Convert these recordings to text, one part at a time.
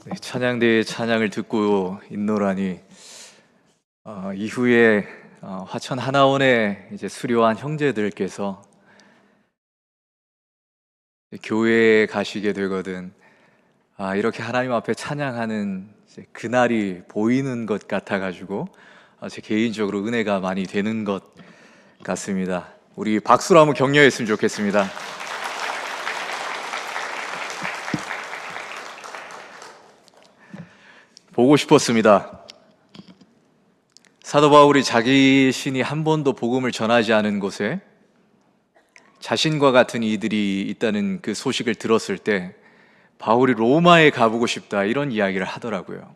네, 찬양대의 찬양을 듣고 있노라니 이후에 화천 하나원에 이제 수료한 형제들께서 교회에 가시게 되거든 이렇게 하나님 앞에 찬양하는 이제 그날이 보이는 것 같아가지고 제 개인적으로 은혜가 많이 되는 것 같습니다. 우리 박수로 한번 격려했으면 좋겠습니다. 보고 싶었습니다. 사도 바울이 자기 신이 한 번도 복음을 전하지 않은 곳에 자신과 같은 이들이 있다는 그 소식을 들었을 때 바울이 로마에 가보고 싶다 이런 이야기를 하더라고요.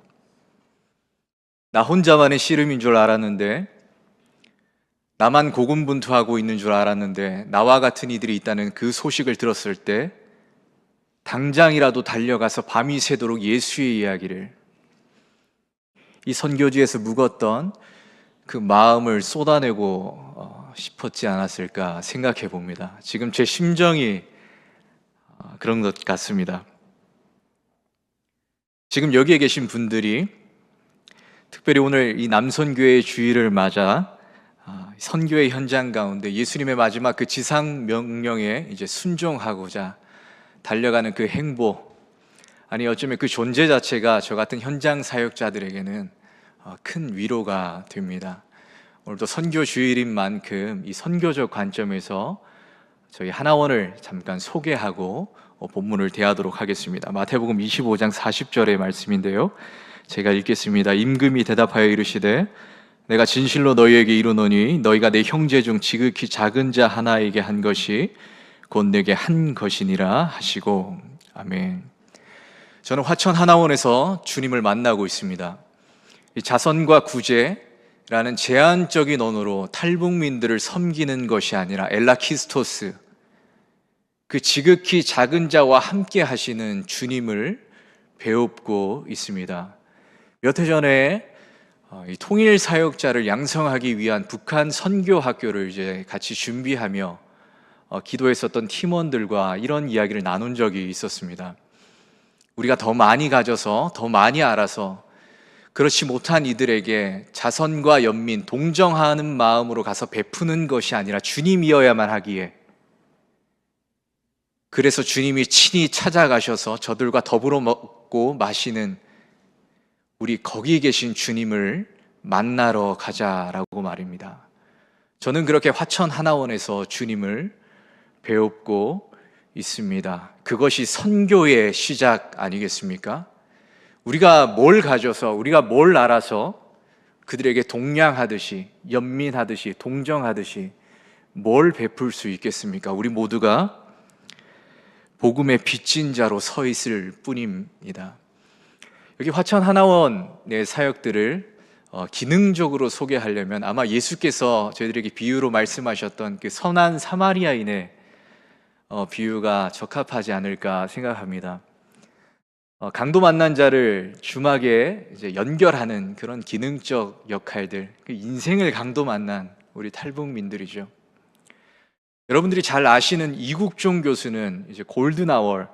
나 혼자만의 씨름인 줄 알았는데, 나만 고군분투하고 있는 줄 알았는데 나와 같은 이들이 있다는 그 소식을 들었을 때 당장이라도 달려가서 밤이 새도록 예수의 이야기를, 이 선교지에서 묵었던 그 마음을 쏟아내고 싶었지 않았을까 생각해 봅니다. 지금 제 심정이 그런 것 같습니다. 지금 여기에 계신 분들이 특별히 오늘 이 남선교회 주일을 맞아 선교의 현장 가운데 예수님의 마지막 그 지상 명령에 이제 순종하고자 달려가는 그 행보, 아니 어쩌면 그 존재 자체가 저 같은 현장 사역자들에게는 큰 위로가 됩니다. 오늘도 선교 주일인 만큼 이 선교적 관점에서 저희 하나원을 잠깐 소개하고 본문을 대하도록 하겠습니다. 마태복음 25장 40절의 말씀인데요, 제가 읽겠습니다. 임금이 대답하여 이르시되 내가 진실로 너희에게 이르노니 너희가 내 형제 중 지극히 작은 자 하나에게 한 것이 곧 내게 한 것이니라 하시고. 아멘. 저는 화천 하나원에서 주님을 만나고 있습니다. 이 자선과 구제라는 제한적인 언어로 탈북민들을 섬기는 것이 아니라 엘라키스토스, 그 지극히 작은 자와 함께 하시는 주님을 배웁고 있습니다. 몇 해 전에 이 통일 사역자를 양성하기 위한 북한 선교 학교를 이제 같이 준비하며 기도했었던 팀원들과 이런 이야기를 나눈 적이 있었습니다. 우리가 더 많이 가져서 더 많이 알아서 그렇지 못한 이들에게 자선과 연민, 동정하는 마음으로 가서 베푸는 것이 아니라 주님이어야만 하기에, 그래서 주님이 친히 찾아가셔서 저들과 더불어 먹고 마시는 우리 거기 계신 주님을 만나러 가자라고 말입니다. 저는 그렇게 화천 하나원에서 주님을 배웠고 있습니다. 그것이 선교의 시작 아니겠습니까? 우리가 뭘 가져서, 우리가 뭘 알아서 그들에게 동량하듯이, 연민하듯이, 동정하듯이 뭘 베풀 수 있겠습니까? 우리 모두가 복음의 빚진 자로 서 있을 뿐입니다. 여기 화천 하나원의 사역들을 기능적으로 소개하려면 아마 예수께서 저희들에게 비유로 말씀하셨던 그 선한 사마리아인의 비유가 적합하지 않을까 생각합니다. 강도 만난 자를 주막에 이제 연결하는 그런 기능적 역할들, 그 인생을 강도 만난 우리 탈북민들이죠. 여러분들이 잘 아시는 이국종 교수는 이제 골든아워,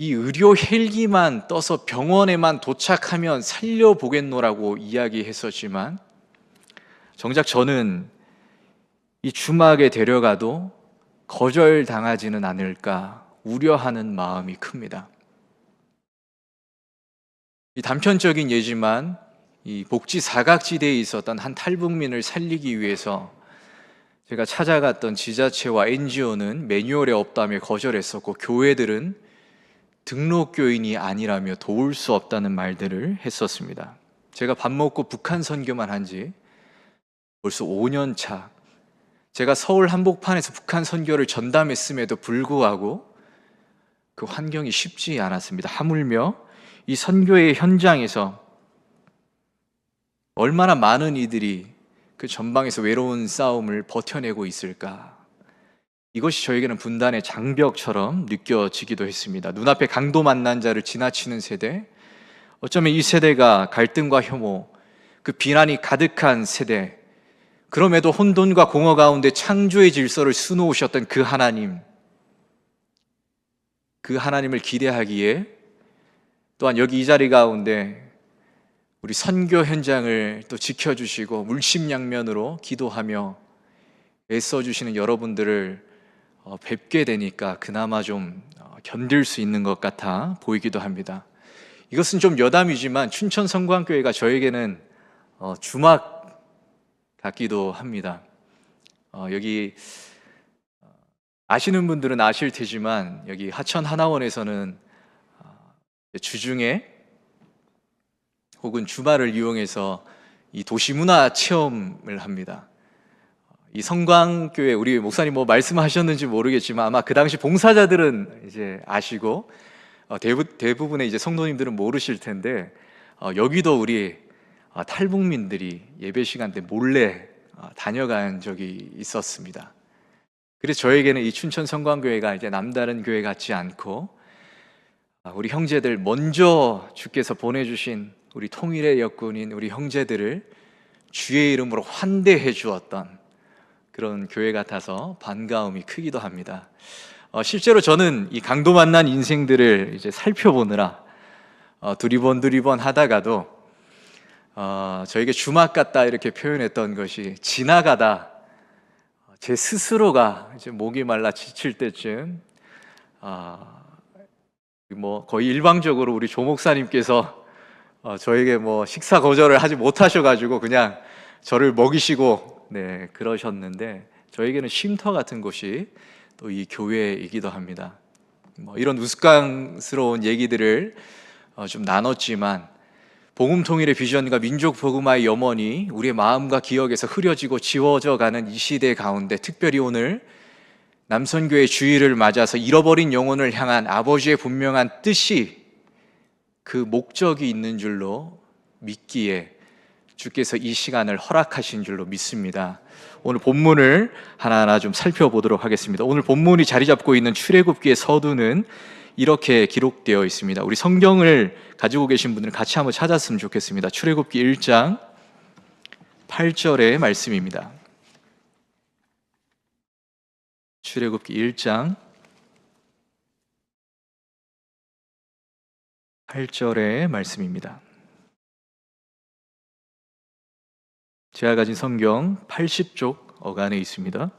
이 의료 헬기만 떠서 병원에만 도착하면 살려보겠노라고 이야기했었지만, 정작 저는 이 주막에 데려가도 거절당하지는 않을까 우려하는 마음이 큽니다. 이 단편적인 예지만 이 복지 사각지대에 있었던 한 탈북민을 살리기 위해서 제가 찾아갔던 지자체와 NGO는 매뉴얼에 없다며 거절했었고, 교회들은 등록교인이 아니라며 도울 수 없다는 말들을 했었습니다. 제가 밥 먹고 북한 선교만 한 지 벌써 5년 차, 제가 서울 한복판에서 북한 선교를 전담했음에도 불구하고 그 환경이 쉽지 않았습니다. 하물며 이 선교의 현장에서 얼마나 많은 이들이 그 전방에서 외로운 싸움을 버텨내고 있을까, 이것이 저에게는 분단의 장벽처럼 느껴지기도 했습니다. 눈앞에 강도 만난 자를 지나치는 세대, 어쩌면 이 세대가 갈등과 혐오, 그 비난이 가득한 세대, 그럼에도 혼돈과 공허 가운데 창조의 질서를 수놓으셨던 그 하나님, 그 하나님을 기대하기에 또한 여기 이 자리 가운데 우리 선교 현장을 또 지켜주시고 물심양면으로 기도하며 애써주시는 여러분들을 뵙게 되니까 그나마 좀 견딜 수 있는 것 같아 보이기도 합니다. 이것은 좀 여담이지만 춘천 성광교회가 저에게는 주막 같기도 합니다. 여기 아시는 분들은 아실 테지만 여기 하천 하나원에서는 주중에 혹은 주말을 이용해서 이 도시문화 체험을 합니다. 이 성광교회 우리 목사님 뭐 말씀하셨는지 모르겠지만 아마 그 당시 봉사자들은 이제 아시고 대부분의 이제 성도님들은 모르실 텐데 여기도 우리 탈북민들이 예배 시간 때 몰래 다녀간 적이 있었습니다. 그래서 저에게는 이 춘천 성광교회가 이제 남다른 교회 같지 않고 우리 형제들 먼저 주께서 보내주신 우리 통일의 역군인 우리 형제들을 주의 이름으로 환대해 주었던 그런 교회 같아서 반가움이 크기도 합니다. 실제로 저는 이 강도 만난 인생들을 이제 살펴보느라 두리번 하다가도 저에게 주막 같다 이렇게 표현했던 것이 지나가다 제 스스로가 이제 목이 말라 지칠 때쯤 뭐 거의 일방적으로 우리 조 목사님께서 저에게 뭐 식사 거절을 하지 못하셔가지고 그냥 저를 먹이시고 그러셨는데 저에게는 쉼터 같은 곳이 또 이 교회이기도 합니다. 뭐 이런 우스꽝스러운 얘기들을 좀 나눴지만 복음 통일의 비전과 민족 복음화의 염원이 우리의 마음과 기억에서 흐려지고 지워져 가는 이 시대 가운데 특별히 오늘 남선교회 주일을 맞아서 잃어버린 영혼을 향한 아버지의 분명한 뜻이 그 목적이 있는 줄로 믿기에 주께서 이 시간을 허락하신 줄로 믿습니다. 오늘 본문을 하나하나 좀 살펴보도록 하겠습니다. 오늘 본문이 자리 잡고 있는 출애굽기의 서두는 이렇게 기록되어 있습니다. 우리 성경을 가지고 계신 분들은 같이 한번 찾았으면 좋겠습니다. 출애굽기 1장 8절의 말씀입니다. 출애굽기 1장 8절의 말씀입니다. 제가 가진 성경 80쪽 어간에 있습니다.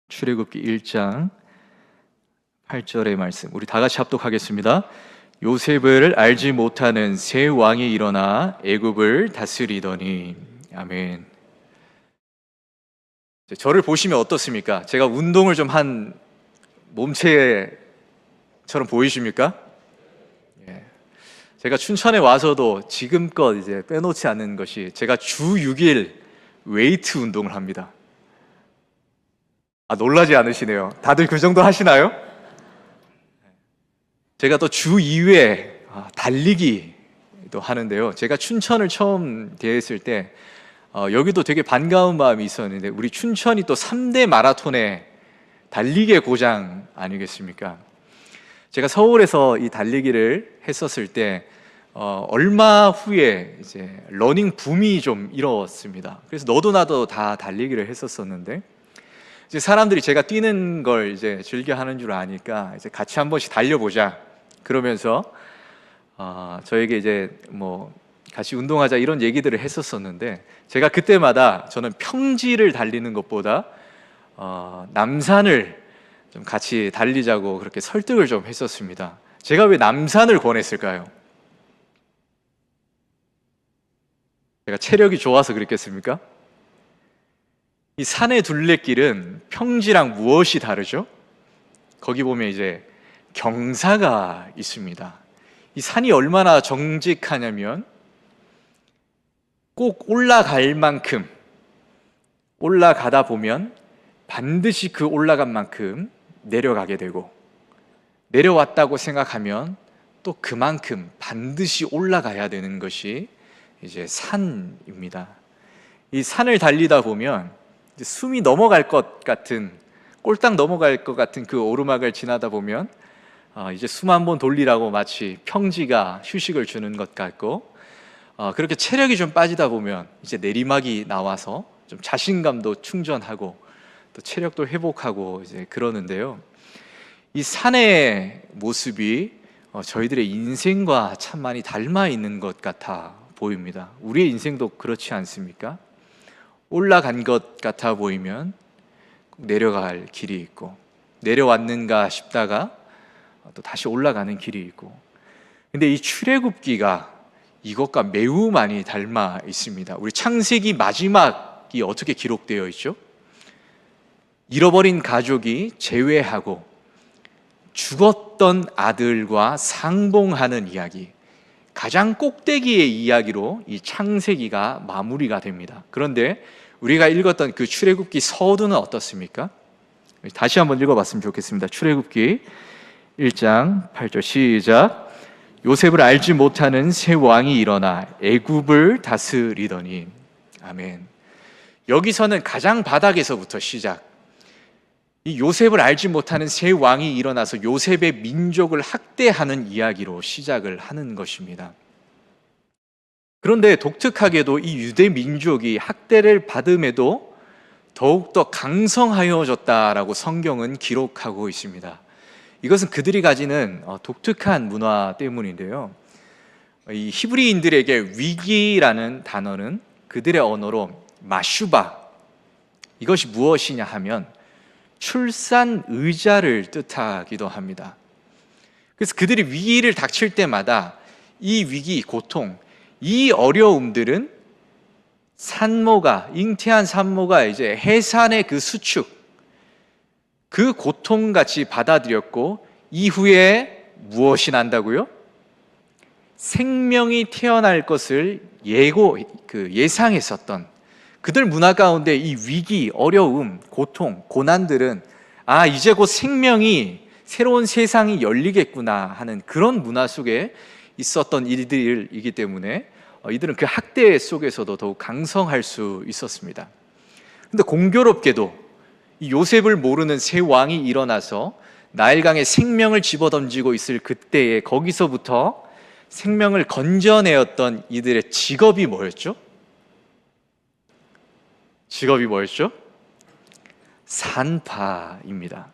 출애굽기 1장 8절의 말씀 우리 다 같이 합독하겠습니다. 요셉을 알지 못하는 새 왕이 일어나 애굽을 다스리더니. 아멘. 저를 보시면 어떻습니까? 제가 운동을 좀 한 몸체처럼 보이십니까? 제가 춘천에 와서도 지금껏 이제 빼놓지 않는 것이 제가 주 6일 웨이트 운동을 합니다. 놀라지 않으시네요. 다들 그 정도 하시나요? 제가 또 주 2회 달리기도 하는데요. 제가 춘천을 처음 대했을 때 여기도 되게 반가운 마음이 있었는데 우리 춘천이 또 3대 마라톤의 달리기의 고장 아니겠습니까? 제가 서울에서 이 달리기를 했었을 때 얼마 후에 이제 러닝 붐이 좀 일어났습니다. 그래서 너도 나도 다 달리기를 했었었는데 이제 사람들이 제가 뛰는 걸 이제 즐겨 하는 줄 아니까 이제 같이 한 번씩 달려보자 그러면서 저에게 이제 뭐 같이 운동하자 이런 얘기들을 했었었는데 제가 그때마다 저는 평지를 달리는 것보다 남산을 좀 같이 달리자고 그렇게 설득을 좀 했었습니다. 제가 왜 남산을 권했을까요? 제가 체력이 좋아서 그랬겠습니까? 이 산의 둘레길은 평지랑 무엇이 다르죠? 거기 보면 이제 경사가 있습니다. 이 산이 얼마나 정직하냐면 꼭 올라갈 만큼 올라가다 보면 반드시 그 올라간 만큼 내려가게 되고 내려왔다고 생각하면 또 그만큼 반드시 올라가야 되는 것이 이제 산입니다. 이 산을 달리다 보면 이제 숨이 넘어갈 것 같은 꼴딱 넘어갈 것 같은 그 오르막을 지나다 보면 이제 숨 한번 돌리라고 마치 평지가 휴식을 주는 것 같고 그렇게 체력이 좀 빠지다 보면 이제 내리막이 나와서 좀 자신감도 충전하고 또 체력도 회복하고 이제 그러는데요. 이 산의 모습이 저희들의 인생과 참 많이 닮아 있는 것 같아 보입니다. 우리의 인생도 그렇지 않습니까? 올라간 것 같아 보이면 내려갈 길이 있고, 내려왔는가 싶다가 또 다시 올라가는 길이 있고, 근데 이 출애굽기가 이것과 매우 많이 닮아 있습니다. 우리 창세기 마지막이 어떻게 기록되어 있죠? 잃어버린 가족이 재회하고 죽었던 아들과 상봉하는 이야기, 가장 꼭대기의 이야기로 이 창세기가 마무리가 됩니다. 그런데 우리가 읽었던 그 출애굽기 서두는 어떻습니까? 다시 한번 읽어봤으면 좋겠습니다. 출애굽기 1장 8절 시작. 요셉을 알지 못하는 새 왕이 일어나 애굽을 다스리더니. 아멘. 여기서는 가장 바닥에서부터 시작. 이 요셉을 알지 못하는 새 왕이 일어나서 요셉의 민족을 학대하는 이야기로 시작을 하는 것입니다. 그런데 독특하게도 이 유대 민족이 학대를 받음에도 더욱더 강성하여졌다라고 성경은 기록하고 있습니다. 이것은 그들이 가지는 독특한 문화 때문인데요. 이 히브리인들에게 위기라는 단어는 그들의 언어로 마슈바, 이것이 무엇이냐 하면 출산 의자를 뜻하기도 합니다. 그래서 그들이 위기를 닥칠 때마다 이 위기, 고통, 이 어려움들은 산모가, 잉태한 산모가 이제 해산의 그 수축, 그 고통같이 받아들였고, 이후에 무엇이 난다고요? 생명이 태어날 것을 예상했었던 그들 문화 가운데 이 위기, 어려움, 고통, 고난들은 이제 곧 생명이, 새로운 세상이 열리겠구나 하는 그런 문화 속에 있었던 일들이기 때문에 이들은 그 학대 속에서도 더욱 강성할 수 있었습니다. 그런데 공교롭게도 이 요셉을 모르는 새 왕이 일어나서 나일강에 생명을 집어던지고 있을 그때에 거기서부터 생명을 건져내었던 이들의 직업이 뭐였죠? 직업이 뭐였죠? 산파입니다.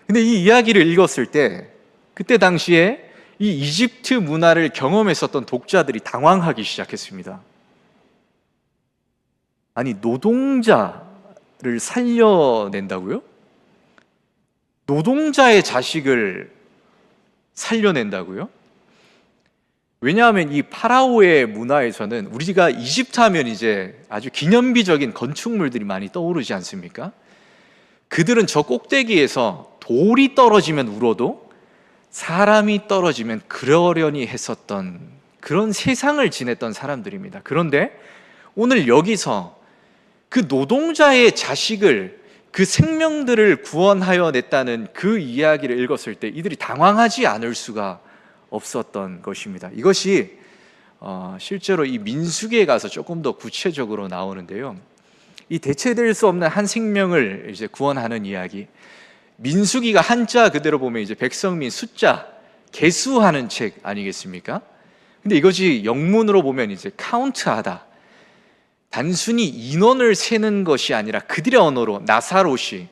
근데 이 이야기를 읽었을 때 그때 당시에 이 이집트 문화를 경험했었던 독자들이 당황하기 시작했습니다. 아니, 노동자를 살려낸다고요? 노동자의 자식을 살려낸다고요? 왜냐하면 이 파라오의 문화에서는 우리가 이집트 하면 이제 아주 기념비적인 건축물들이 많이 떠오르지 않습니까? 그들은 저 꼭대기에서 돌이 떨어지면 울어도 사람이 떨어지면 그러려니 했었던 그런 세상을 지냈던 사람들입니다. 그런데 오늘 여기서 그 노동자의 자식을, 그 생명들을 구원하여 냈다는 그 이야기를 읽었을 때 이들이 당황하지 않을 수가 없었던 것입니다. 이것이 실제로 이 민수기에 가서 조금 더 구체적으로 나오는데요. 이 대체될 수 없는 한 생명을 이제 구원하는 이야기. 민수기가 한자 그대로 보면 이제 백성민 숫자 계수하는 책 아니겠습니까? 근데 이것이 영문으로 보면 이제 카운트하다. 단순히 인원을 세는 것이 아니라 그들의 언어로 나사롯이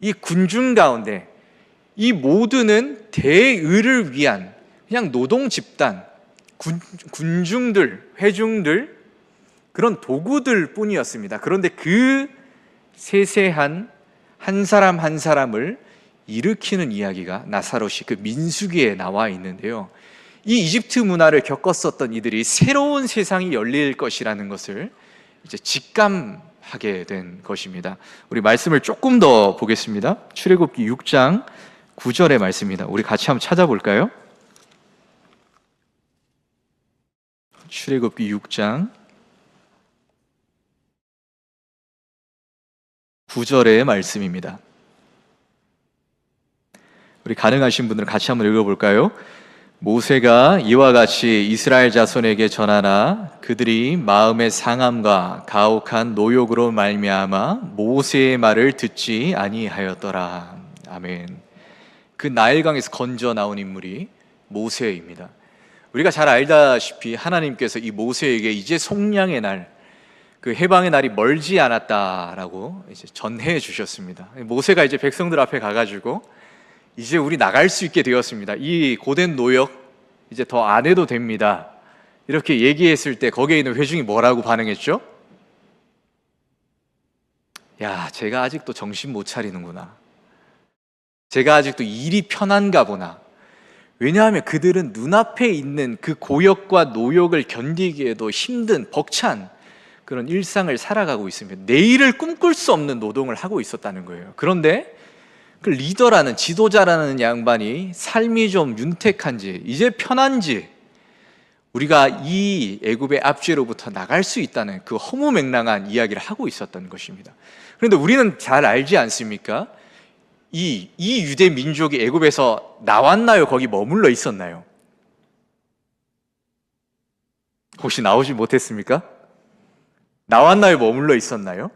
이 군중 가운데 이 모두는 대의를 위한 그냥 노동 집단, 군중들, 회중들, 그런 도구들 뿐이었습니다. 그런데 그 세세한 한 사람 한 사람을 일으키는 이야기가 나사롯이 그 민수기에 나와 있는데요. 이 이집트 문화를 겪었었던 이들이 새로운 세상이 열릴 것이라는 것을 이제 직감하게 된 것입니다. 우리 말씀을 조금 더 보겠습니다. 출애굽기 6장 9절의 말씀입니다. 우리 같이 한번 찾아볼까요? 출애굽기 6장 9절의 말씀입니다. 우리 가능하신 분들은 같이 한번 읽어볼까요? 모세가 이와 같이 이스라엘 자손에게 전하나 그들이 마음의 상함과 가혹한 노욕으로 말미암아 모세의 말을 듣지 아니하였더라. 아멘. 그 나일강에서 건져 나온 인물이 모세입니다. 우리가 잘 알다시피 하나님께서 이 모세에게 이제 속량의 날, 그 해방의 날이 멀지 않았다라고 이제 전해 주셨습니다. 모세가 이제 백성들 앞에 가가지고 이제 우리 나갈 수 있게 되었습니다. 이 고된 노역 이제 더 안 해도 됩니다. 이렇게 얘기했을 때 거기에 있는 회중이 뭐라고 반응했죠? 야, 제가 아직도 정신 못 차리는구나. 제가 아직도 일이 편한가 보나. 왜냐하면 그들은 눈앞에 있는 그 고역과 노역을 견디기에도 힘든 벅찬 그런 일상을 살아가고 있습니다. 내일을 꿈꿀 수 없는 노동을 하고 있었다는 거예요. 그런데 그 리더라는, 지도자라는 양반이 삶이 좀 윤택한지, 이제 편한지, 우리가 이 애굽의 압제로부터 나갈 수 있다는 그 허무맹랑한 이야기를 하고 있었던 것입니다. 그런데 우리는 잘 알지 않습니까? 이 유대 민족이 애굽에서 나왔나요? 거기 머물러 있었나요? 혹시 나오지 못했습니까? 나왔나요? 머물러 있었나요?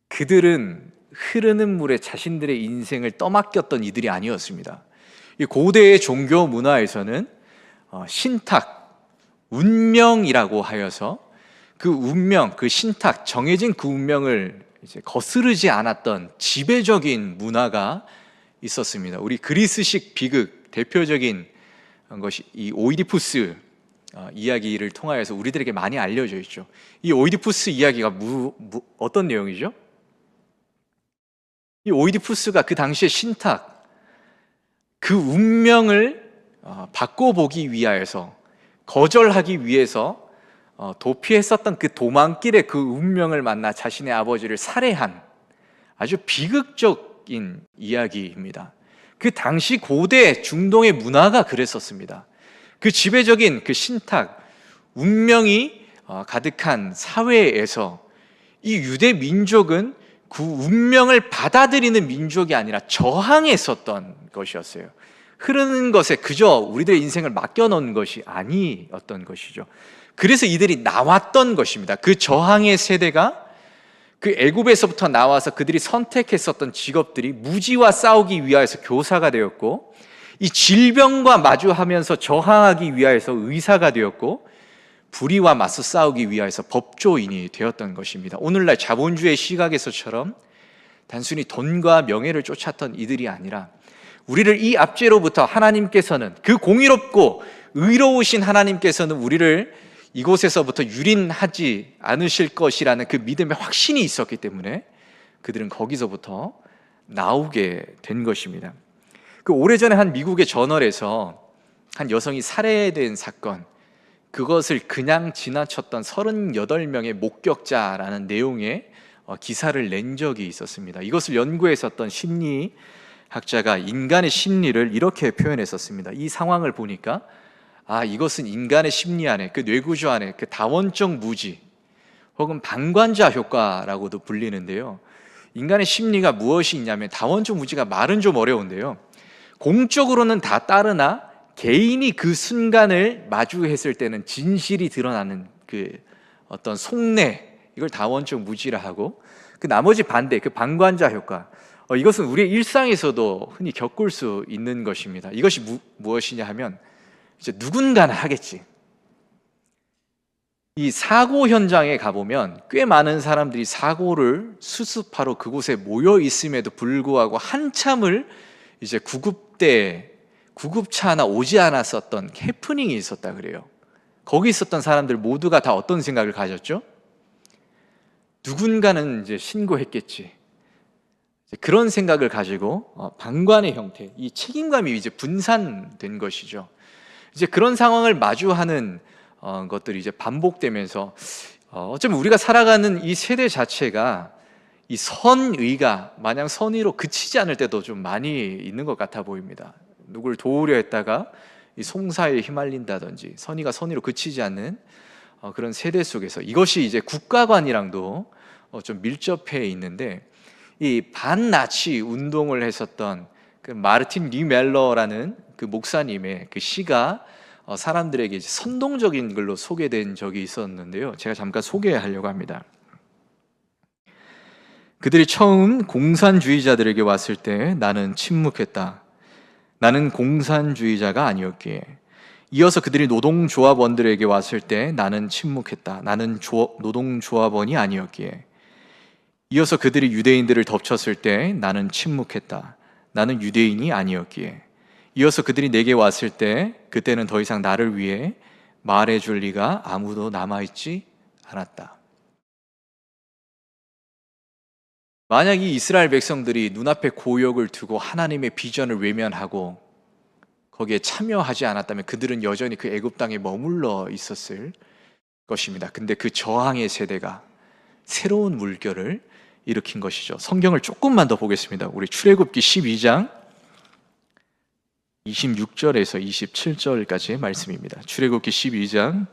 그들은 흐르는 물에 자신들의 인생을 떠맡겼던 이들이 아니었습니다. 이 고대의 종교 문화에서는 신탁, 운명이라고 하여서 그 운명, 그 신탁, 정해진 그 운명을 이제 거스르지 않았던 지배적인 문화가 있었습니다. 우리 그리스식 비극 대표적인 것이 이 오이디푸스 이야기를 통하여서 우리들에게 많이 알려져 있죠. 이 오이디푸스 이야기가 어떤 내용이죠? 이 오이디푸스가 그 당시의 신탁, 그 운명을 바꿔보기 위하여서, 거절하기 위해서 도피했었던 그 도망길의 그 운명을 만나 자신의 아버지를 살해한 아주 비극적인 이야기입니다. 그 당시 고대 중동의 문화가 그랬었습니다. 그 지배적인 그 신탁, 운명이 가득한 사회에서 이 유대 민족은 그 운명을 받아들이는 민족이 아니라 저항했었던 것이었어요. 흐르는 것에 그저 우리들의 인생을 맡겨놓은 것이 아니었던 것이죠. 그래서 이들이 나왔던 것입니다. 그 저항의 세대가 그 애굽에서부터 나와서 그들이 선택했었던 직업들이 무지와 싸우기 위하여서 교사가 되었고, 이 질병과 마주하면서 저항하기 위하여서 의사가 되었고, 불의와 맞서 싸우기 위하여서 법조인이 되었던 것입니다. 오늘날 자본주의 시각에서처럼 단순히 돈과 명예를 쫓았던 이들이 아니라 우리를 이 압제로부터 하나님께서는, 그 공의롭고 의로우신 하나님께서는 우리를 이곳에서부터 유린하지 않으실 것이라는 그 믿음의 확신이 있었기 때문에 그들은 거기서부터 나오게 된 것입니다. 그 오래전에 한 미국의 저널에서 한 여성이 살해된 사건, 그것을 그냥 지나쳤던 38명의 목격자라는 내용의 기사를 낸 적이 있었습니다. 이것을 연구했었던 심리학자가 인간의 심리를 이렇게 표현했었습니다. 이 상황을 보니까 이것은 인간의 심리 안에, 그 뇌구조 안에 그 다원적 무지 혹은 방관자 효과라고도 불리는데요. 인간의 심리가 무엇이 있냐면, 다원적 무지가 말은 좀 어려운데요, 공적으로는 다 따르나 개인이 그 순간을 마주했을 때는 진실이 드러나는 그 어떤 속내, 이걸 다원적 무지라 하고, 그 나머지 반대, 그 방관자 효과, 이것은 우리의 일상에서도 흔히 겪을 수 있는 것입니다. 이것이 무엇이냐 하면, 이제 누군가는 하겠지. 이 사고 현장에 가보면 꽤 많은 사람들이 사고를 수습하러 그곳에 모여 있음에도 불구하고 한참을 이제 구급차 하나 오지 않았었던 해프닝이 있었다 그래요. 거기 있었던 사람들 모두가 다 어떤 생각을 가졌죠? 누군가는 이제 신고했겠지. 그런 생각을 가지고 방관의 형태, 이 책임감이 이제 분산된 것이죠. 이제 그런 상황을 마주하는 것들이 이제 반복되면서 어쩌면 우리가 살아가는 이 세대 자체가 이 선의가 마냥 선의로 그치지 않을 때도 좀 많이 있는 것 같아 보입니다. 누굴 도우려 했다가 이 송사에 휘말린다든지, 선의가 선의로 그치지 않는 그런 세대 속에서, 이것이 이제 국가관이랑도 좀 밀접해 있는데, 이 반나치 운동을 했었던 그 마르틴 리멜러라는 그 목사님의 그 시가 사람들에게 이제 선동적인 글로 소개된 적이 있었는데요. 제가 잠깐 소개하려고 합니다. 그들이 처음 공산주의자들에게 왔을 때 나는 침묵했다. 나는 공산주의자가 아니었기에. 이어서 그들이 노동조합원들에게 왔을 때 나는 침묵했다. 나는 노동조합원이 아니었기에. 이어서 그들이 유대인들을 덮쳤을 때 나는 침묵했다. 나는 유대인이 아니었기에. 이어서 그들이 내게 왔을 때 그때는 더 이상 나를 위해 말해줄 리가 아무도 남아있지 않았다. 만약 이 이스라엘 백성들이 눈앞에 고역을 두고 하나님의 비전을 외면하고 거기에 참여하지 않았다면 그들은 여전히 그 애굽 땅에 머물러 있었을 것입니다. 근데 그 저항의 세대가 새로운 물결을 일으킨 것이죠. 성경을 조금만 더 보겠습니다. 우리 출애굽기 12장 26절에서 27절까지의 말씀입니다. 출애굽기 12장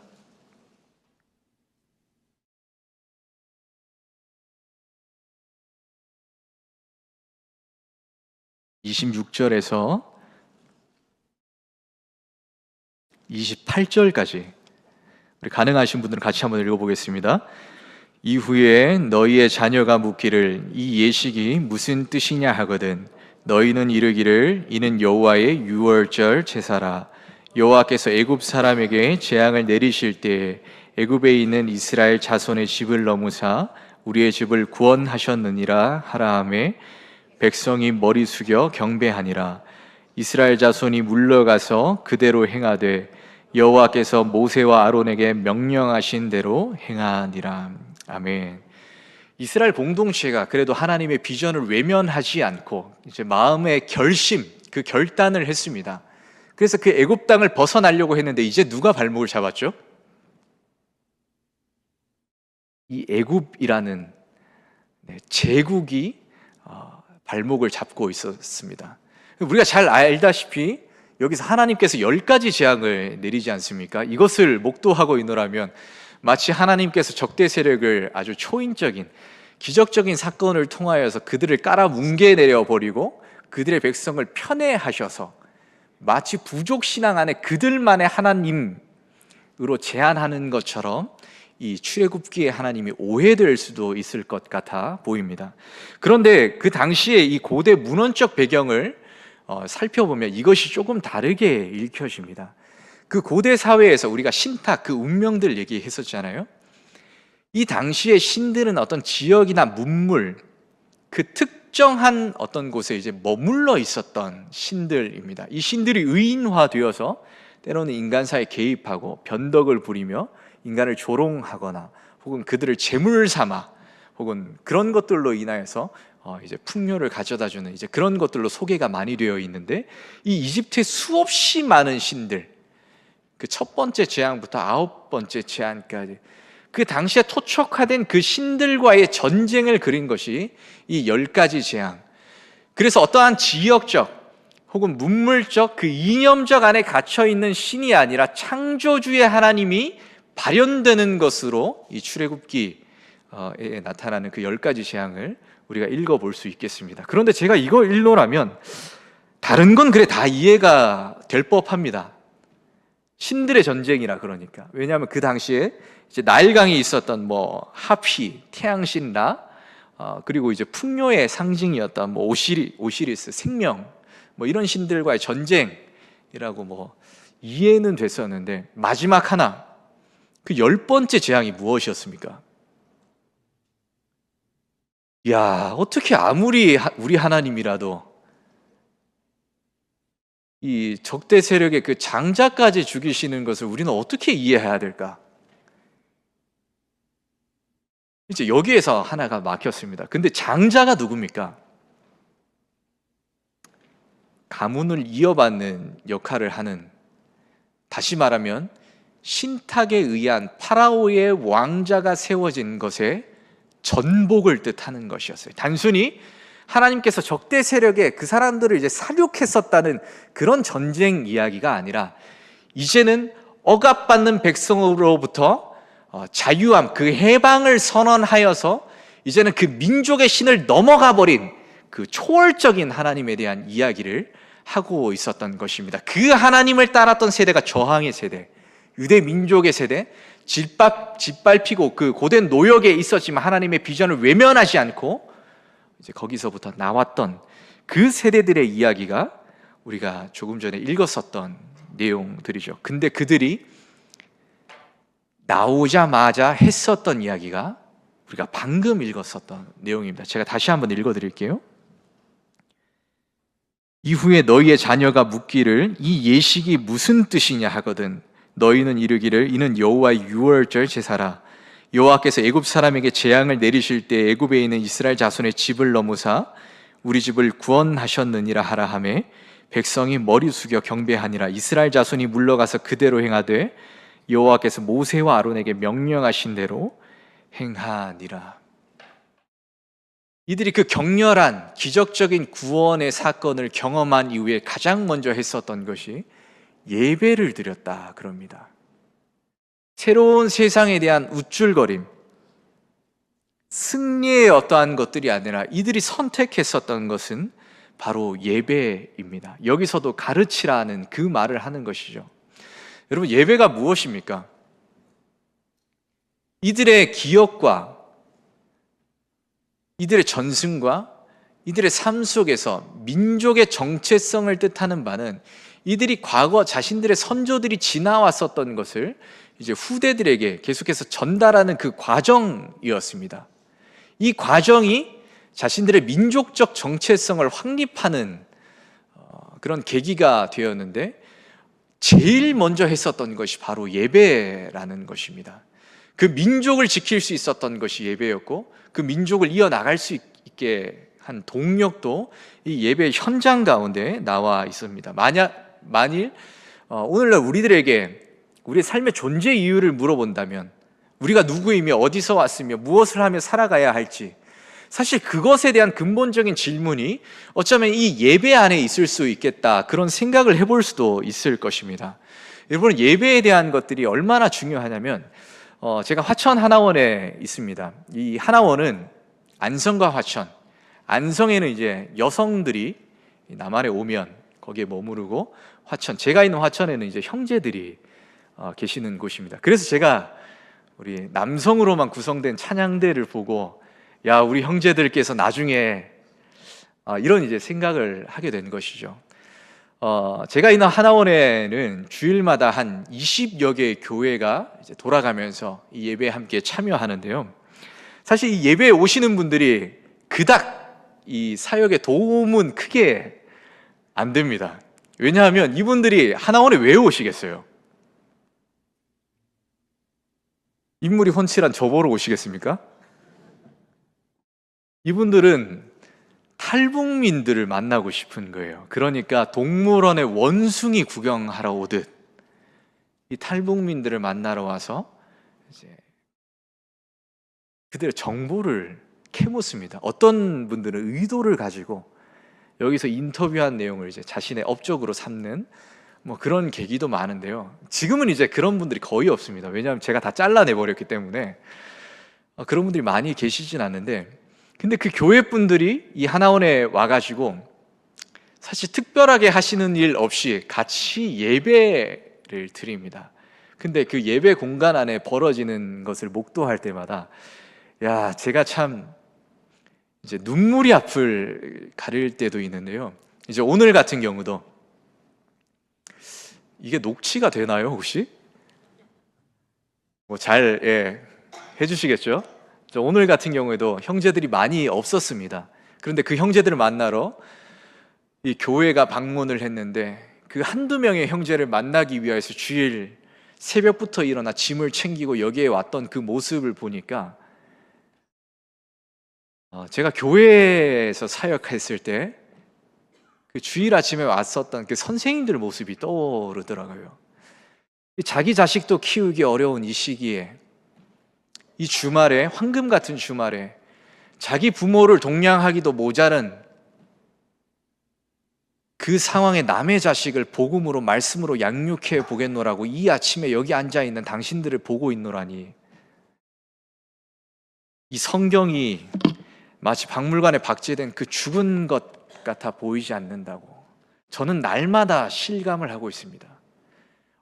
26절에서 28절까지 우리 가능하신 분들은 같이 한번 읽어보겠습니다. 이후에 너희의 자녀가 묻기를 이 예식이 무슨 뜻이냐 하거든 너희는 이르기를 이는 여호와의 유월절 제사라. 여호와께서 애굽 사람에게 재앙을 내리실 때에 애굽에 있는 이스라엘 자손의 집을 넘으사 우리의 집을 구원하셨느니라 하라 하매 백성이 머리 숙여 경배하니라. 이스라엘 자손이 물러가서 그대로 행하되 여호와께서 모세와 아론에게 명령하신 대로 행하니라. 아멘. 이스라엘 공동체가 그래도 하나님의 비전을 외면하지 않고 이제 마음의 결심, 그 결단을 했습니다. 그래서 그 애굽 땅을 벗어나려고 했는데 이제 누가 발목을 잡았죠? 이 애굽이라는 제국이 발목을 잡고 있었습니다. 우리가 잘 알다시피 여기서 하나님께서 10가지 재앙을 내리지 않습니까? 이것을 목도하고 있노라면 마치 하나님께서 적대 세력을 아주 초인적인 기적적인 사건을 통하여서 그들을 깔아 뭉개내려 버리고 그들의 백성을 편애하셔서 마치 부족 신앙 안에 그들만의 하나님으로 제한하는 것처럼 이 출애굽기의 하나님이 오해될 수도 있을 것 같아 보입니다. 그런데 그 당시에 이 고대 문헌적 배경을 살펴보면 이것이 조금 다르게 읽혀집니다. 그 고대 사회에서 우리가 신탁, 그 운명들 얘기했었잖아요. 이 당시의 신들은 어떤 지역이나 문물, 그 특정한 어떤 곳에 이제 머물러 있었던 신들입니다. 이 신들이 의인화되어서 때로는 인간사에 개입하고 변덕을 부리며 인간을 조롱하거나 혹은 그들을 제물 삼아 혹은 그런 것들로 인하여서 이제 풍요를 가져다주는 이제 그런 것들로 소개가 많이 되어 있는데 이 이집트의 수없이 많은 신들, 그 첫 번째 재앙부터 9번째 재앙까지 그 당시에 토촉화된 그 신들과의 전쟁을 그린 것이 이 10가지 재앙. 그래서 어떠한 지역적 혹은 문물적 그 이념적 안에 갇혀있는 신이 아니라 창조주의 하나님이 발현되는 것으로 이 출애굽기에 나타나는 그 10가지 재앙을 우리가 읽어볼 수 있겠습니다. 그런데 제가 이거 읽노라면 다른 건 그래 다 이해가 될 법합니다. 신들의 전쟁이라 그러니까. 왜냐하면 그 당시에 이제 나일강이 있었던 뭐 하피, 태양신 라, 그리고 이제 풍요의 상징이었던 뭐 오시리스, 생명, 뭐 이런 신들과의 전쟁이라고 뭐 이해는 됐었는데 마지막 하나, 그 10번째 재앙이 무엇이었습니까? 야, 어떻게 아무리 우리 하나님이라도 이 적대 세력의 그 장자까지 죽이시는 것을 우리는 어떻게 이해해야 될까? 이제 여기에서 하나가 막혔습니다. 근데 장자가 누굽니까? 가문을 이어받는 역할을 하는, 다시 말하면 신탁에 의한 파라오의 왕자가 세워진 것에 전복을 뜻하는 것이었어요. 단순히 하나님께서 적대 세력에 그 사람들을 이제 살육했었다는 그런 전쟁 이야기가 아니라 이제는 억압받는 백성으로부터 자유함, 그 해방을 선언하여서 이제는 그 민족의 신을 넘어가 버린 그 초월적인 하나님에 대한 이야기를 하고 있었던 것입니다. 그 하나님을 따랐던 세대가 저항의 세대, 유대 민족의 세대, 짓밟히고 그 고된 노역에 있었지만 하나님의 비전을 외면하지 않고 이제 거기서부터 나왔던 그 세대들의 이야기가 우리가 조금 전에 읽었었던 내용들이죠. 근데 그들이 나오자마자 했었던 이야기가 우리가 방금 읽었었던 내용입니다. 제가 다시 한번 읽어드릴게요. 이후에 너희의 자녀가 묻기를 이 예식이 무슨 뜻이냐 하거든 너희는 이르기를 이는 여호와의 유월절 제사라. 여호와께서 애굽 사람에게 재앙을 내리실 때 애굽에 있는 이스라엘 자손의 집을 넘으사 우리 집을 구원하셨느니라 하라 하매 백성이 머리 숙여 경배하니라. 이스라엘 자손이 물러가서 그대로 행하되 여호와께서 모세와 아론에게 명령하신 대로 행하니라. 이들이 그 격렬한 기적적인 구원의 사건을 경험한 이후에 가장 먼저 했었던 것이 예배를 드렸다 그럽니다. 새로운 세상에 대한 우쭐거림, 승리의 어떠한 것들이 아니라 이들이 선택했었던 것은 바로 예배입니다. 여기서도 가르치라는 그 말을 하는 것이죠. 여러분, 예배가 무엇입니까? 이들의 기억과 이들의 전승과 이들의 삶 속에서 민족의 정체성을 뜻하는 바는 이들이 과거 자신들의 선조들이 지나왔었던 것을 이제 후대들에게 계속해서 전달하는 그 과정이었습니다. 이 과정이 자신들의 민족적 정체성을 확립하는 그런 계기가 되었는데 제일 먼저 했었던 것이 바로 예배라는 것입니다. 그 민족을 지킬 수 있었던 것이 예배였고 그 민족을 이어나갈 수 있게 한 동력도 이 예배 현장 가운데 나와 있습니다. 만일 오늘날 우리들에게 우리의 삶의 존재 이유를 물어본다면 우리가 누구이며 어디서 왔으며 무엇을 하며 살아가야 할지 사실 그것에 대한 근본적인 질문이 어쩌면 이 예배 안에 있을 수 있겠다 그런 생각을 해볼 수도 있을 것입니다. 여러분, 예배에 대한 것들이 얼마나 중요하냐면 제가 화천 하나원에 있습니다. 이 하나원은 안성과 화천, 안성에는 이제 여성들이 남한에 오면 거기에 머무르고 제가 있는 화천에는 이제 형제들이 계시는 곳입니다. 그래서 제가 우리 남성으로만 구성된 찬양대를 보고 야, 우리 형제들께서 나중에 이런 이제 생각을 하게 된 것이죠. 제가 있는 하나원에는 주일마다 한 20여 개의 교회가 이제 돌아가면서 이 예배에 함께 참여하는데요. 사실 이 예배에 오시는 분들이 그닥 이 사역에 도움은 크게 안 됩니다. 왜냐하면 이분들이 하나원에 왜 오시겠어요? 인물이 훤칠한 저 보러 오시겠습니까? 이분들은 탈북민들을 만나고 싶은 거예요. 그러니까 동물원에 원숭이 구경하러 오듯 이 탈북민들을 만나러 와서 이제 그들의 정보를 캐묻습니다. 어떤 분들은 의도를 가지고 여기서 인터뷰한 내용을 이제 자신의 업적으로 삼는 뭐 그런 계기도 많은데요. 지금은 이제 그런 분들이 거의 없습니다. 왜냐하면 제가 다 잘라내버렸기 때문에 그런 분들이 많이 계시진 않는데, 근데 그 교회 분들이 이 하나원에 와가지고 사실 특별하게 하시는 일 없이 같이 예배를 드립니다. 근데 그 예배 공간 안에 벌어지는 것을 목도할 때마다 야, 제가 참 이제 눈물이 앞을 가릴 때도 있는데요. 이제 오늘 같은 경우도 이게 녹취가 되나요, 혹시? 뭐 잘 해주시겠죠? 오늘 같은 경우에도 형제들이 많이 없었습니다. 그런데 그 형제들을 만나러 이 교회가 방문을 했는데 그 한두 명의 형제를 만나기 위해서 주일 새벽부터 일어나 짐을 챙기고 여기에 왔던 그 모습을 보니까 제가 교회에서 사역했을 때 그 주일 아침에 왔었던 그 선생님들 모습이 떠오르더라고요. 자기 자식도 키우기 어려운 이 시기에, 이 주말에, 황금 같은 주말에 자기 부모를 동냥하기도 모자른 그 상황에 남의 자식을 복음으로 말씀으로 양육해 보겠노라고 이 아침에 여기 앉아있는 당신들을 보고 있노라니, 이 성경이 마치 박물관에 박제된 그 죽은 것 같아 보이지 않는다고 저는 날마다 실감을 하고 있습니다.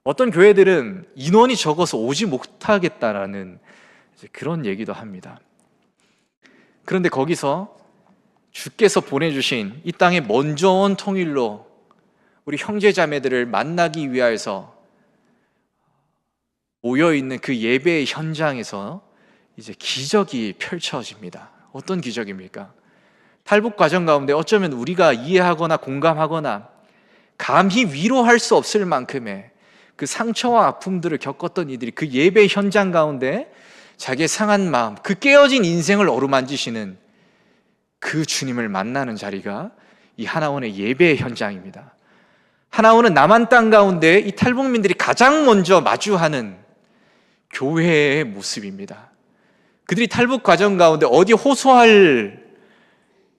어떤 교회들은 인원이 적어서 오지 못하겠다라는 그런 얘기도 합니다. 그런데 거기서 주께서 보내주신 이 땅의 먼저 온 통일로 우리 형제자매들을 만나기 위하여서 모여있는 그 예배의 현장에서 이제 기적이 펼쳐집니다. 어떤 기적입니까? 탈북 과정 가운데 어쩌면 우리가 이해하거나 공감하거나 감히 위로할 수 없을 만큼의 그 상처와 아픔들을 겪었던 이들이 그 예배 현장 가운데 자기의 상한 마음, 그 깨어진 인생을 어루만지시는 그 주님을 만나는 자리가 이 하나원의 예배 현장입니다. 하나원은 남한 땅 가운데 이 탈북민들이 가장 먼저 마주하는 교회의 모습입니다. 그들이 탈북 과정 가운데 어디 호소할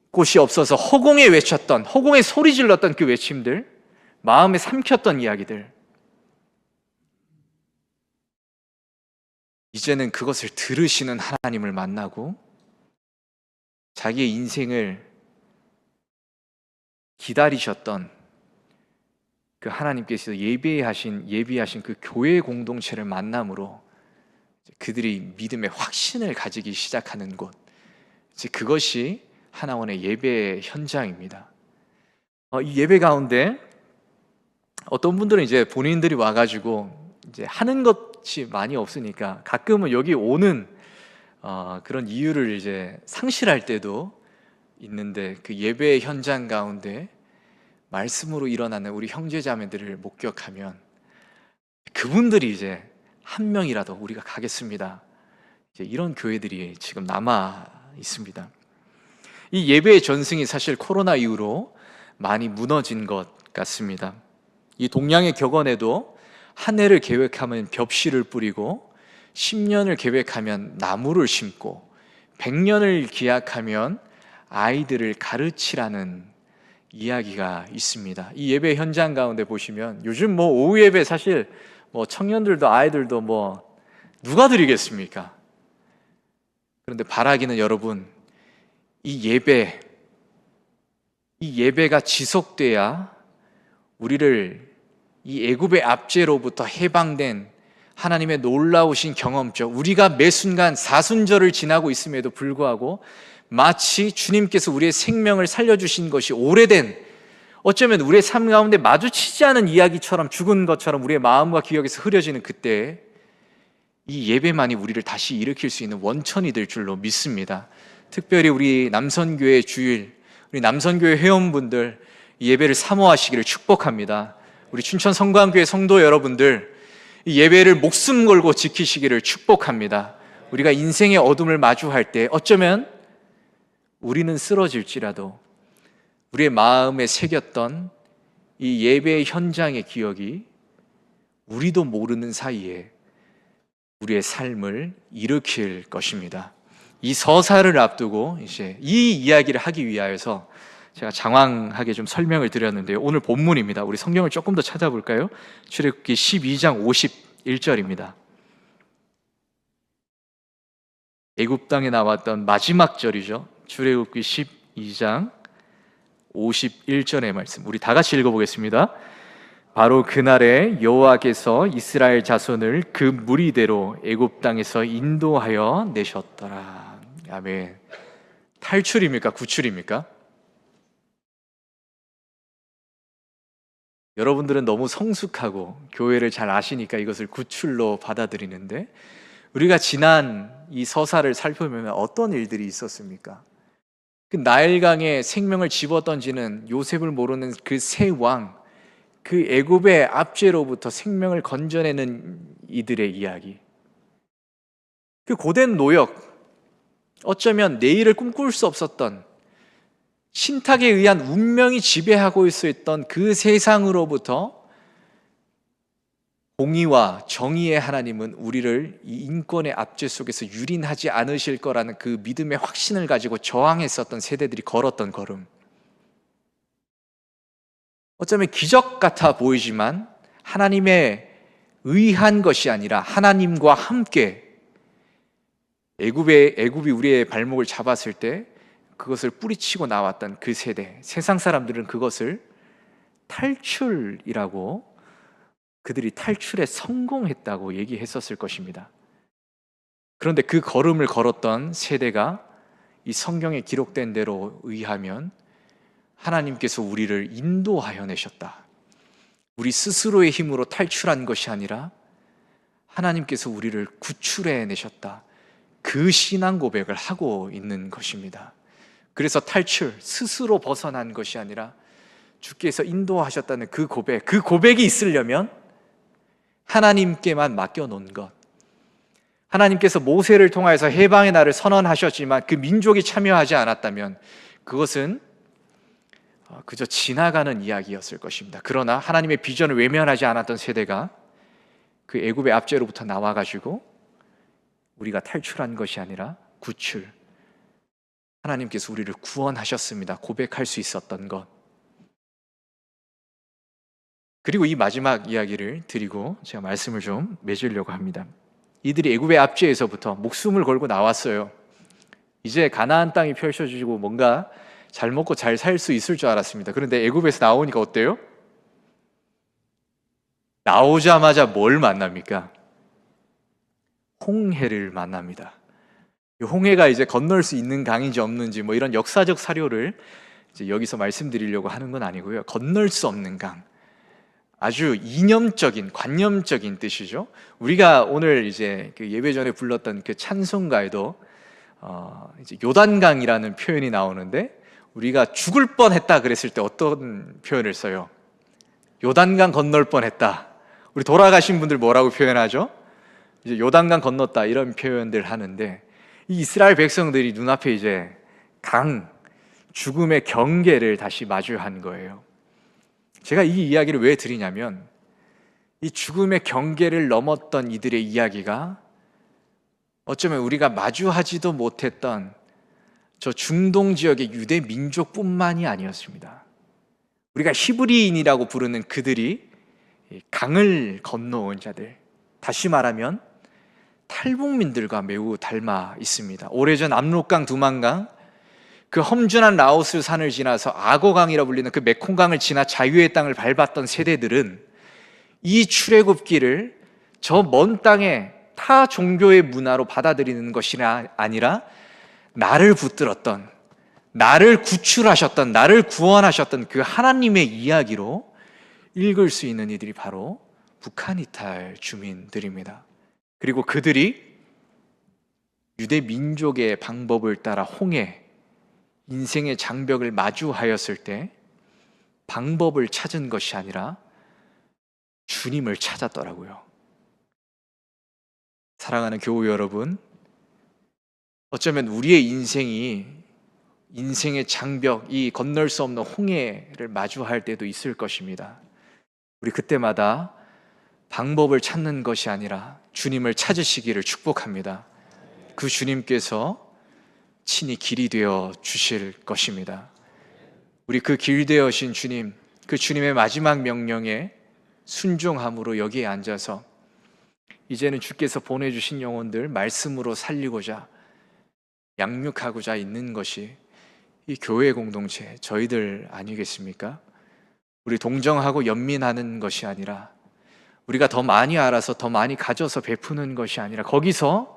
곳이 없어서 허공에 외쳤던, 허공에 소리 질렀던 그 외침들, 마음에 삼켰던 이야기들, 이제는 그것을 들으시는 하나님을 만나고 자기의 인생을 기다리셨던 그 하나님께서 예비하신 그 교회 공동체를 만남으로 그들이 믿음의 확신을 가지기 시작하는 곳, 이제 그것이 하나원의 예배 현장입니다. 이 예배 가운데 어떤 분들은 이제 본인들이 와가지고 이제 하는 것이 많이 없으니까 가끔은 여기 오는 그런 이유를 이제 상실할 때도 있는데, 그 예배 현장 가운데 말씀으로 일어나는 우리 형제자매들을 목격하면 그분들이 이제 한 명이라도 우리가 가겠습니다, 이제 이런 교회들이 지금 남아 있습니다. 이 예배의 전승이 사실 코로나 이후로 많이 무너진 것 같습니다. 이 동양의 격언에도 한 해를 계획하면 벽실을 뿌리고 10년을 계획하면 나무를 심고 100년을 기약하면 아이들을 가르치라는 이야기가 있습니다. 이 예배 현장 가운데 보시면 요즘 오후 예배 사실 청년들도 아이들도 누가 드리겠습니까? 그런데 바라기는 여러분, 이 예배가 지속돼야 우리를 이 애굽의 압제로부터 해방된 하나님의 놀라우신 경험죠. 우리가 매 순간 사순절을 지나고 있음에도 불구하고 마치 주님께서 우리의 생명을 살려주신 것이 오래된, 어쩌면 우리의 삶 가운데 마주치지 않은 이야기처럼, 죽은 것처럼 우리의 마음과 기억에서 흐려지는 그때 이 예배만이 우리를 다시 일으킬 수 있는 원천이 될 줄로 믿습니다. 특별히 우리 남선교회 주일, 우리 남선교회 회원분들 이 예배를 사모하시기를 축복합니다. 우리 춘천 성광교회 성도 여러분들 이 예배를 목숨 걸고 지키시기를 축복합니다. 우리가 인생의 어둠을 마주할 때 어쩌면 우리는 쓰러질지라도 우리의 마음에 새겼던 이 예배 현장의 기억이 우리도 모르는 사이에 우리의 삶을 일으킬 것입니다. 이 서사를 앞두고 이제 이 이야기를 하기 위하여서 제가 장황하게 좀 설명을 드렸는데요. 오늘 본문입니다. 우리 성경을 조금 더 찾아볼까요? 출애굽기 12장 51절입니다. 애굽 땅에 나왔던 마지막 절이죠. 출애굽기 12장 51절의 말씀, 우리 다 같이 읽어보겠습니다. 바로 그날에 여호와께서 이스라엘 자손을 그 무리대로 애굽 땅에서 인도하여 내셨더라. 아멘. 탈출입니까? 구출입니까? 여러분들은 너무 성숙하고 교회를 잘 아시니까 이것을 구출로 받아들이는데, 우리가 지난 이 서사를 살펴보면 어떤 일들이 있었습니까? 그 나일강에 생명을 집어던지는 요셉을 모르는 그 세 왕, 그 애굽의 압제로부터 생명을 건져내는 이들의 이야기, 그 고된 노역, 어쩌면 내일을 꿈꿀 수 없었던 신탁에 의한 운명이 지배하고 있었던 그 세상으로부터 공의와 정의의 하나님은 우리를 이 인권의 압제 속에서 유린하지 않으실 거라는 그 믿음의 확신을 가지고 저항했었던 세대들이 걸었던 걸음, 어쩌면 기적 같아 보이지만 하나님의 의한 것이 아니라 하나님과 함께 애굽이 우리의 발목을 잡았을 때 그것을 뿌리치고 나왔던 그 세대, 세상 사람들은 그것을 탈출이라고, 그들이 탈출에 성공했다고 얘기했었을 것입니다. 그런데 그 걸음을 걸었던 세대가 이 성경에 기록된 대로 의하면 하나님께서 우리를 인도하여 내셨다. 우리 스스로의 힘으로 탈출한 것이 아니라 하나님께서 우리를 구출해 내셨다. 그 신앙 고백을 하고 있는 것입니다. 그래서 탈출, 스스로 벗어난 것이 아니라 주께서 인도하셨다는 그 고백이 있으려면 하나님께만 맡겨놓은 것. 하나님께서 모세를 통하여서 해방의 날을 선언하셨지만 그 민족이 참여하지 않았다면 그것은 그저 지나가는 이야기였을 것입니다. 그러나 하나님의 비전을 외면하지 않았던 세대가 그 애굽의 압제로부터 나와가지고 우리가 탈출한 것이 아니라 구출, 하나님께서 우리를 구원하셨습니다. 고백할 수 있었던 것. 그리고 이 마지막 이야기를 드리고 제가 말씀을 좀 맺으려고 합니다. 이들이 애굽의 압제에서부터 목숨을 걸고 나왔어요. 이제 가나안 땅이 펼쳐지고 뭔가 잘 먹고 잘 살 수 있을 줄 알았습니다. 그런데 애굽에서 나오니까 어때요? 나오자마자 뭘 만납니까? 홍해를 만납니다. 이 홍해가 이제 건널 수 있는 강인지 없는지 뭐 이런 역사적 사료를 이제 여기서 말씀드리려고 하는 건 아니고요. 건널 수 없는 강. 아주 이념적인, 관념적인 뜻이죠. 우리가 오늘 이제 그 예배 전에 불렀던 그 찬송가에도 이제 요단강이라는 표현이 나오는데 우리가 죽을 뻔했다 그랬을 때 어떤 표현을 써요? 요단강 건널 뻔했다. 우리 돌아가신 분들 뭐라고 표현하죠? 이제 요단강 건넜다 이런 표현들 하는데 이 이스라엘 백성들이 눈앞에 이제 강, 죽음의 경계를 다시 마주한 거예요. 제가 이 이야기를 왜 드리냐면 이 죽음의 경계를 넘었던 이들의 이야기가 어쩌면 우리가 마주하지도 못했던 저 중동 지역의 유대 민족뿐만이 아니었습니다. 우리가 히브리인이라고 부르는 그들이 강을 건너온 자들, 다시 말하면 탈북민들과 매우 닮아 있습니다. 오래전 압록강, 두만강, 그 험준한 라오스 산을 지나서 악어강이라 불리는 그 메콩강을 지나 자유의 땅을 밟았던 세대들은 이 출애굽기를 저 먼 땅에 타 종교의 문화로 받아들이는 것이 아니라 나를 붙들었던, 나를 구출하셨던, 나를 구원하셨던 그 하나님의 이야기로 읽을 수 있는 이들이 바로 북한 이탈 주민들입니다. 그리고 그들이 유대 민족의 방법을 따라 홍해, 인생의 장벽을 마주하였을 때 방법을 찾은 것이 아니라 주님을 찾았더라고요. 사랑하는 교우 여러분, 어쩌면 우리의 인생의 장벽, 이 건널 수 없는 홍해를 마주할 때도 있을 것입니다. 우리 그때마다 방법을 찾는 것이 아니라 주님을 찾으시기를 축복합니다. 그 주님께서 친히 길이 되어 주실 것입니다. 우리 그 길 되어신 주님, 그 주님의 마지막 명령에 순종함으로 여기에 앉아서 이제는 주께서 보내주신 영혼들 말씀으로 살리고자 양육하고자 있는 것이 이 교회 공동체, 저희들 아니겠습니까? 우리 동정하고 연민하는 것이 아니라 우리가 더 많이 알아서 더 많이 가져서 베푸는 것이 아니라 거기서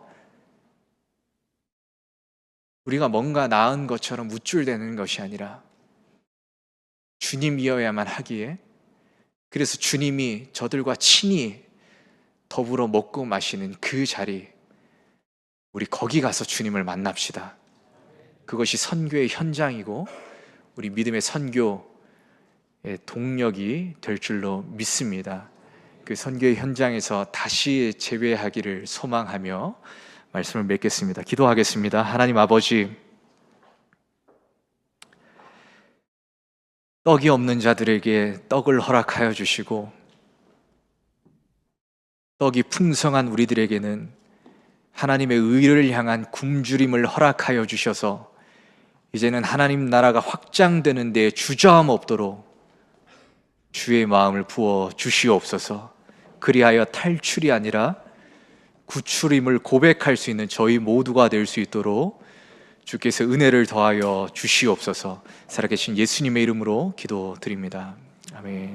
우리가 뭔가 나은 것처럼 우쭐대는 것이 아니라 주님이어야만 하기에, 그래서 주님이 저들과 친히 더불어 먹고 마시는 그 자리, 우리 거기 가서 주님을 만납시다. 그것이 선교의 현장이고 우리 믿음의 선교의 동력이 될 줄로 믿습니다. 그 선교의 현장에서 다시 재회하기를 소망하며 말씀을 맺겠습니다. 기도하겠습니다. 하나님 아버지, 떡이 없는 자들에게 떡을 허락하여 주시고 떡이 풍성한 우리들에게는 하나님의 의를 향한 굶주림을 허락하여 주셔서 이제는 하나님 나라가 확장되는 데 주저함 없도록 주의 마음을 부어 주시옵소서. 그리하여 탈출이 아니라 구출임을 고백할 수 있는 저희 모두가 될 수 있도록 주께서 은혜를 더하여 주시옵소서. 살아계신 예수님의 이름으로 기도드립니다. 아멘.